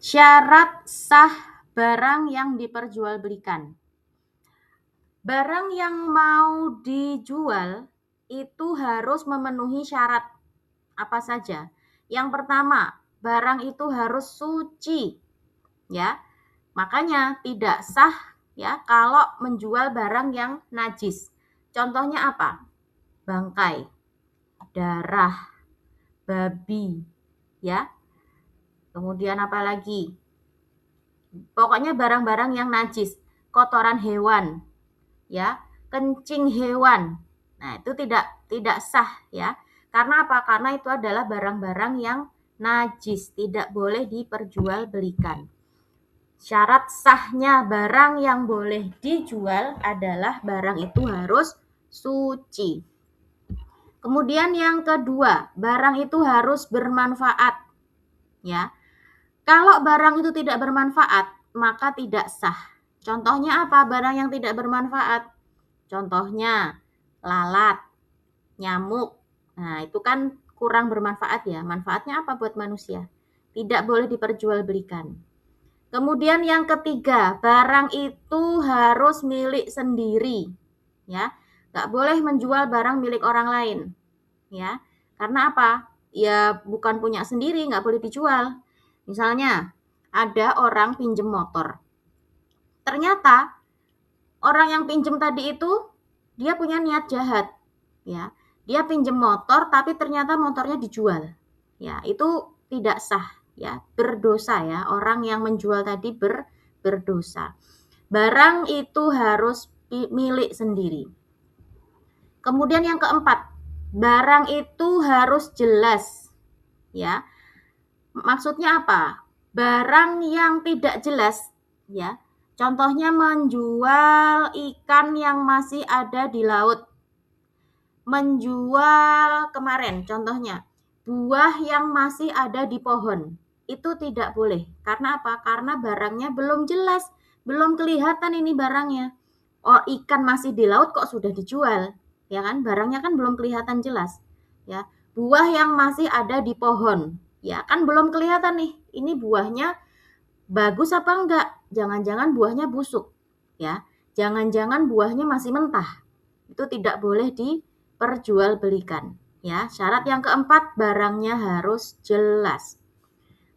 Syarat sah barang yang diperjualbelikan. Barang yang mau dijual itu harus memenuhi syarat apa saja. Yang pertama, barang itu harus suci, ya. Makanya tidak sah ya kalau menjual barang yang najis. Contohnya apa? Bangkai, darah, babi, ya. Kemudian apa lagi? Pokoknya barang-barang yang najis, kotoran hewan, ya, kencing hewan. Nah, itu tidak sah ya. Karena apa? Karena itu adalah barang-barang yang najis, tidak boleh diperjualbelikan. Syarat sahnya barang yang boleh dijual adalah barang itu harus suci. Kemudian yang kedua, barang itu harus bermanfaat. Ya. Kalau barang itu tidak bermanfaat, maka tidak sah. Contohnya apa? Barang yang tidak bermanfaat. Contohnya lalat, nyamuk. Nah, itu kan kurang bermanfaat ya. Manfaatnya apa buat manusia? Tidak boleh diperjualbelikan. Kemudian yang ketiga, barang itu harus milik sendiri. Ya, nggak boleh menjual barang milik orang lain. Ya, karena apa? Ya bukan punya sendiri, nggak boleh dijual. Misalnya, ada orang pinjem motor. Ternyata orang yang pinjem tadi itu dia punya niat jahat, ya. Dia pinjem motor tapi ternyata motornya dijual. Ya, itu tidak sah, ya. Berdosa ya, orang yang menjual tadi berdosa. Barang itu harus milik sendiri. Kemudian yang keempat, barang itu harus jelas, ya. Maksudnya apa? Barang yang tidak jelas, ya. Contohnya menjual ikan yang masih ada di laut. Menjual kemarin contohnya buah yang masih ada di pohon. Itu tidak boleh. Karena apa? Karena barangnya belum jelas, belum kelihatan ini barangnya. Oh, ikan masih di laut kok sudah dijual, ya kan? Barangnya kan belum kelihatan jelas, ya. Buah yang masih ada di pohon, ya kan belum kelihatan nih, ini buahnya bagus apa enggak? Jangan-jangan buahnya busuk, ya. Jangan-jangan buahnya masih mentah. Itu tidak boleh diperjualbelikan, ya. Syarat yang keempat, barangnya harus jelas.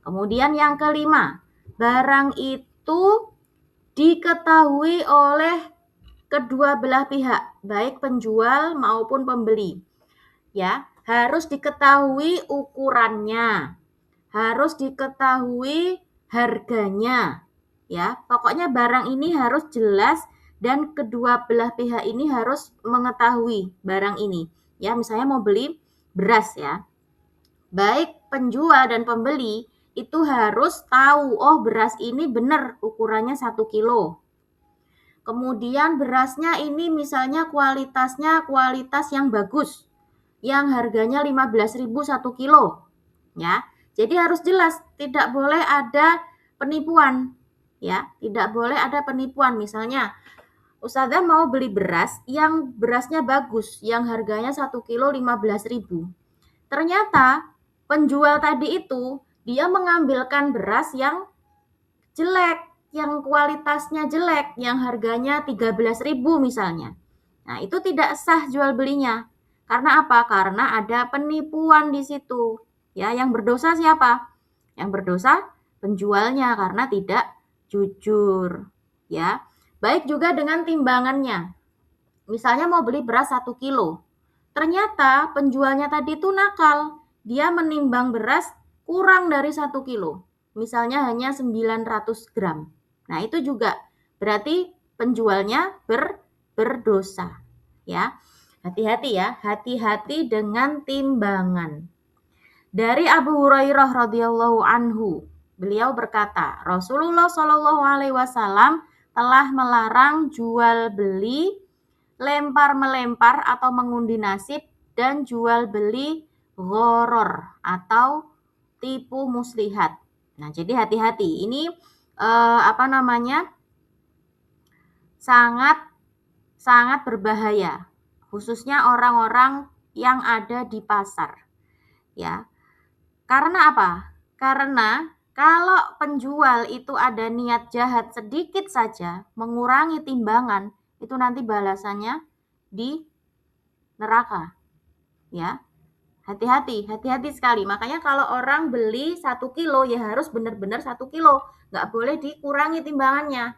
Kemudian yang kelima, barang itu diketahui oleh kedua belah pihak, baik penjual maupun pembeli. Ya, harus diketahui ukurannya, harus diketahui harganya. Ya, pokoknya barang ini harus jelas dan kedua belah pihak ini harus mengetahui barang ini. Ya, misalnya mau beli beras ya. Baik penjual dan pembeli itu harus tahu, oh beras ini benar ukurannya 1 kilo. Kemudian berasnya ini misalnya kualitasnya kualitas yang bagus, yang harganya 15.000 1 kilo. Ya, jadi harus jelas, tidak boleh ada penipuan. Ya, tidak boleh ada penipuan. Misalnya, Ustazah mau beli beras yang berasnya bagus, yang harganya 1 kilo 15.000. Ternyata penjual tadi itu dia mengambilkan beras yang jelek, yang kualitasnya jelek, yang harganya 13.000 misalnya. Nah, itu tidak sah jual belinya. Karena apa? Karena ada penipuan di situ. Ya, yang berdosa siapa? Yang berdosa penjualnya karena tidak jujur. Ya. Baik juga dengan timbangannya. Misalnya mau beli beras 1 kilo. Ternyata penjualnya tadi itu nakal. Dia menimbang beras kurang dari 1 kilo. Misalnya hanya 900 gram. Nah, itu juga berarti penjualnya berdosa. Ya. Hati-hati ya, hati-hati dengan timbangan. Dari Abu Hurairah radhiyallahu anhu, beliau berkata, Rasulullah Shallallahu alaihi wasallam telah melarang jual beli, lempar melempar atau mengundi nasib, dan jual beli ghoror atau tipu muslihat. Nah, jadi hati-hati. Ini sangat sangat berbahaya, khususnya orang-orang yang ada di pasar. Ya. Karena apa? Karena Kalau penjual itu ada niat jahat sedikit saja, mengurangi timbangan, itu nanti balasannya di neraka. Ya, hati-hati sekali. Makanya kalau orang beli 1 kilo ya harus benar-benar 1 kilo, nggak boleh dikurangi timbangannya.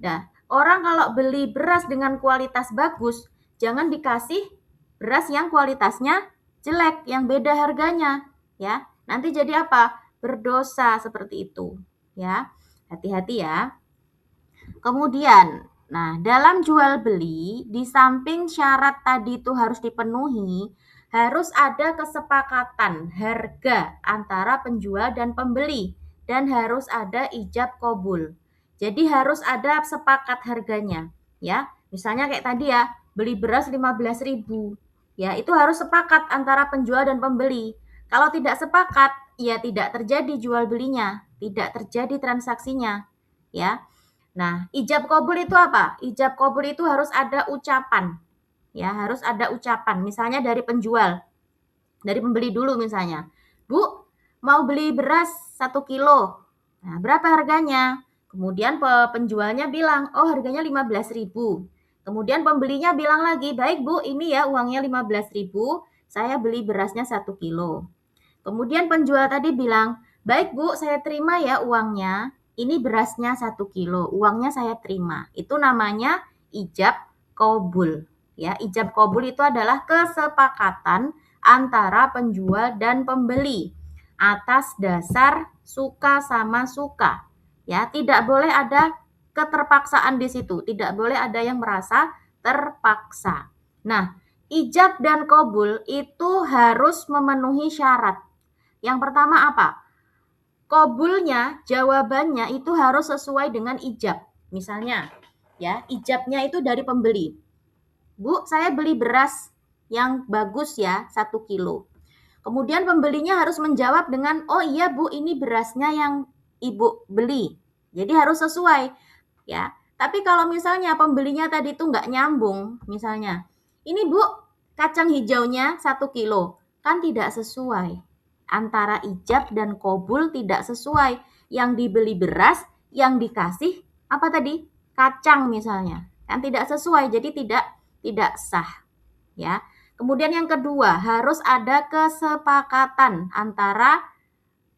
Nah, orang kalau beli beras dengan kualitas bagus, jangan dikasih beras yang kualitasnya jelek, yang beda harganya, ya. Nanti jadi apa? Berdosa seperti itu, ya. Hati-hati ya. Kemudian, nah dalam jual beli, di samping syarat tadi itu harus dipenuhi, harus ada kesepakatan harga antara penjual dan pembeli dan harus ada ijab kabul. Jadi harus ada sepakat harganya, ya. Misalnya kayak tadi ya, beli beras 15.000. Ya, itu harus sepakat antara penjual dan pembeli. Kalau tidak sepakat, ya tidak terjadi jual belinya, tidak terjadi transaksinya, ya. Nah, ijab kabul itu apa? Ijab kabul itu harus ada ucapan. Ya, harus ada ucapan. Misalnya dari penjual, dari pembeli dulu misalnya. Bu, mau beli beras 1 kilo. Nah, berapa harganya? Kemudian penjualnya bilang, oh harganya 15.000. Kemudian pembelinya bilang lagi, baik Bu, ini ya uangnya 15.000, saya beli berasnya 1 kilo. Kemudian penjual tadi bilang, baik Bu, saya terima ya uangnya. Ini berasnya 1 kilo, uangnya saya terima. Itu namanya ijab kabul. Ya, ijab kabul itu adalah kesepakatan antara penjual dan pembeli atas dasar suka sama suka. Ya, tidak boleh ada keterpaksaan di situ, tidak boleh ada yang merasa terpaksa. Nah, ijab dan kabul itu harus memenuhi syarat. Yang pertama apa? Kabulnya, jawabannya itu harus sesuai dengan ijab. Misalnya, ya, ijabnya itu dari pembeli. Bu, saya beli beras yang bagus ya, 1 kilo. Kemudian pembelinya harus menjawab dengan, oh iya Bu, ini berasnya yang Ibu beli. Jadi harus sesuai, ya. Tapi kalau misalnya pembelinya tadi itu nggak nyambung, misalnya, ini Bu, kacang hijaunya 1 kilo, kan tidak sesuai. Antara ijab dan kabul tidak sesuai. Yang dibeli beras, yang dikasih apa tadi? Kacang misalnya. Kan tidak sesuai, jadi tidak sah, ya. Kemudian yang kedua, harus ada kesepakatan antara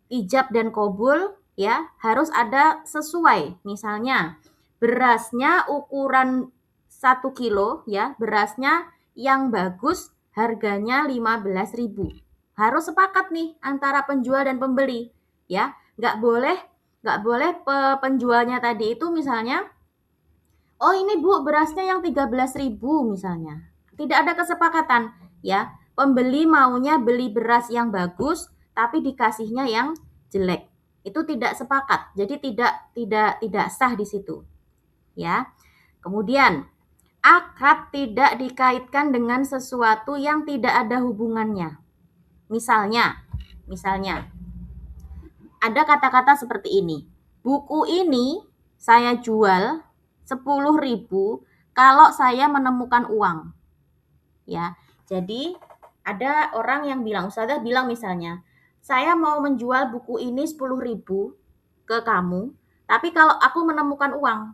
ijab dan kabul, ya, harus ada sesuai. Misalnya, berasnya ukuran 1 kilo, ya, berasnya yang bagus harganya 15.000. Harus sepakat nih antara penjual dan pembeli, ya. Nggak boleh penjualnya tadi itu misalnya, oh ini Bu, berasnya yang 13.000 misalnya. Tidak ada kesepakatan, ya. Pembeli maunya beli beras yang bagus, tapi dikasihnya yang jelek. Itu tidak sepakat. Jadi tidak sah di situ, ya. Kemudian, akad tidak dikaitkan dengan sesuatu yang tidak ada hubungannya. Misalnya ada kata-kata seperti ini. Buku ini saya jual 10.000 kalau saya menemukan uang. Ya. Jadi ada orang yang bilang, Ustazah bilang misalnya, saya mau menjual buku ini 10.000 ke kamu, tapi kalau aku menemukan uang.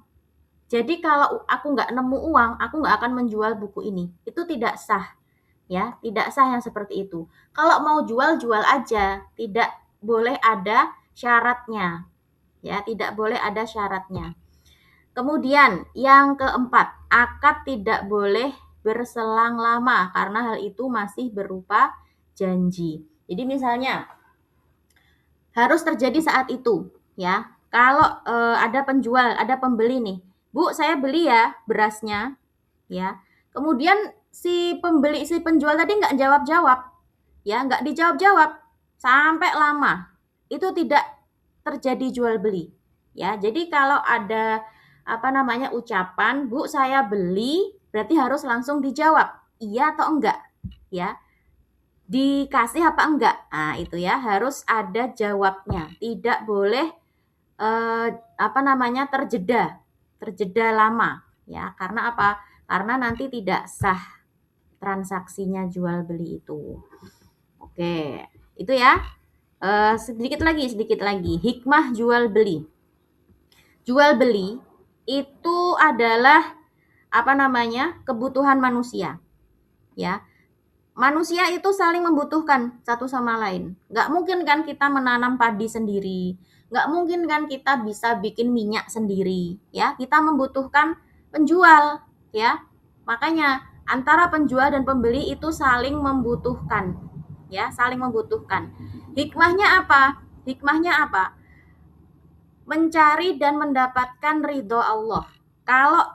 Jadi kalau aku nggak nemu uang, aku nggak akan menjual buku ini. Itu tidak sah. Ya, tidak sah yang seperti itu. Kalau mau jual aja, tidak boleh ada syaratnya. Ya, tidak boleh ada syaratnya. Kemudian yang keempat, akad tidak boleh berselang lama karena hal itu masih berupa janji. Jadi misalnya harus terjadi saat itu, ya. Kalau ada penjual, ada pembeli nih, Bu, saya beli ya berasnya, ya. Kemudian si penjual tadi nggak jawab-jawab, ya, nggak dijawab-jawab sampai lama, itu tidak terjadi jual beli, ya. Jadi kalau ada ucapan, Bu, saya beli, berarti harus langsung dijawab, iya atau enggak, ya. Dikasih apa enggak? Nah, itu ya, harus ada jawabnya. Tidak boleh terjeda lama, ya. Karena apa? Karena nanti tidak sah transaksinya jual beli itu. Oke, itu ya. Sedikit lagi, hikmah jual beli. Jual beli itu adalah kebutuhan manusia, ya. Manusia itu saling membutuhkan satu sama lain. Nggak mungkin kan kita menanam padi sendiri, nggak mungkin kan kita bisa bikin minyak sendiri, ya. Kita membutuhkan penjual, ya. Makanya antara penjual dan pembeli itu saling membutuhkan, ya, saling membutuhkan. Hikmahnya apa? Hikmahnya apa? Mencari dan mendapatkan ridho Allah. Kalau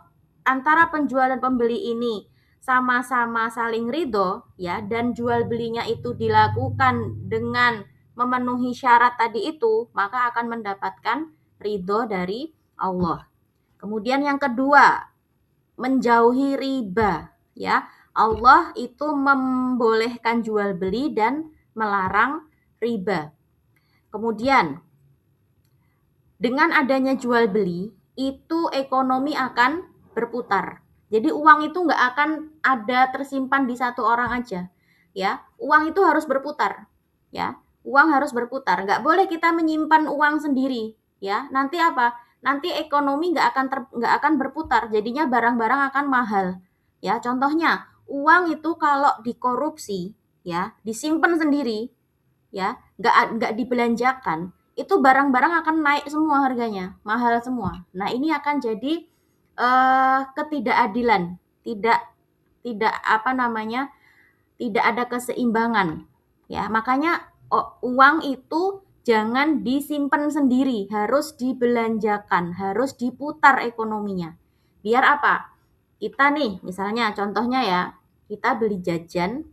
antara penjual dan pembeli ini sama-sama saling ridho, ya, dan jual belinya itu dilakukan dengan memenuhi syarat tadi itu, maka akan mendapatkan ridho dari Allah. Kemudian yang kedua, menjauhi riba, ya. Allah itu membolehkan jual beli dan melarang riba. Kemudian dengan adanya jual beli, itu ekonomi akan berputar. Jadi uang itu nggak akan ada tersimpan di satu orang aja, ya. Uang itu harus berputar, ya. Uang harus berputar. Nggak boleh kita menyimpan uang sendiri, ya. Nanti apa? Nanti ekonomi nggak akan berputar. Jadinya barang-barang akan mahal, ya. Contohnya uang itu kalau dikorupsi, ya, disimpan sendiri, ya, nggak dibelanjakan, itu barang-barang akan naik semua harganya, mahal semua. Nah, ini akan jadi ketidakadilan, tidak tidak apa namanya, tidak ada keseimbangan, ya. Makanya uang itu jangan disimpan sendiri, harus dibelanjakan, harus diputar ekonominya. Biar apa? Kita nih, misalnya contohnya ya, kita beli jajan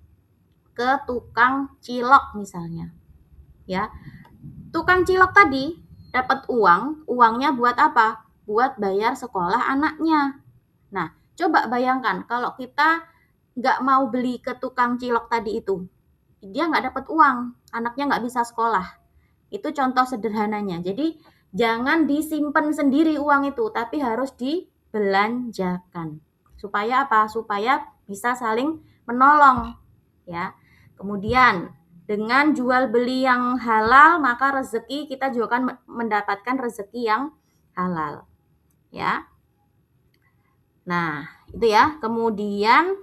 ke tukang cilok misalnya, ya. Tukang cilok tadi dapat uang, uangnya buat apa? Buat bayar sekolah anaknya. Nah, coba bayangkan kalau kita nggak mau beli ke tukang cilok tadi itu, dia nggak dapat uang, anaknya nggak bisa sekolah. Itu contoh sederhananya. Jadi jangan disimpan sendiri uang itu, tapi harus dibelanjakan. Supaya apa? Supaya bisa saling menolong, ya. Kemudian dengan jual beli yang halal, maka rezeki kita juga akan mendapatkan rezeki yang halal, ya. Nah, itu ya. Kemudian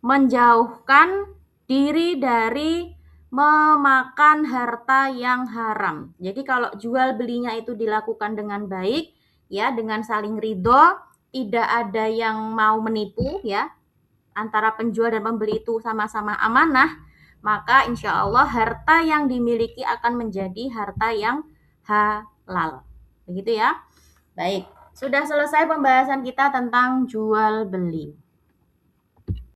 menjauhkan diri dari memakan harta yang haram. Jadi kalau jual belinya itu dilakukan dengan baik, ya, dengan saling ridho, tidak ada yang mau menipu, ya, antara penjual dan pembeli itu sama-sama amanah, maka insya Allah harta yang dimiliki akan menjadi harta yang halal. Begitu ya. Baik, sudah selesai pembahasan kita tentang jual beli.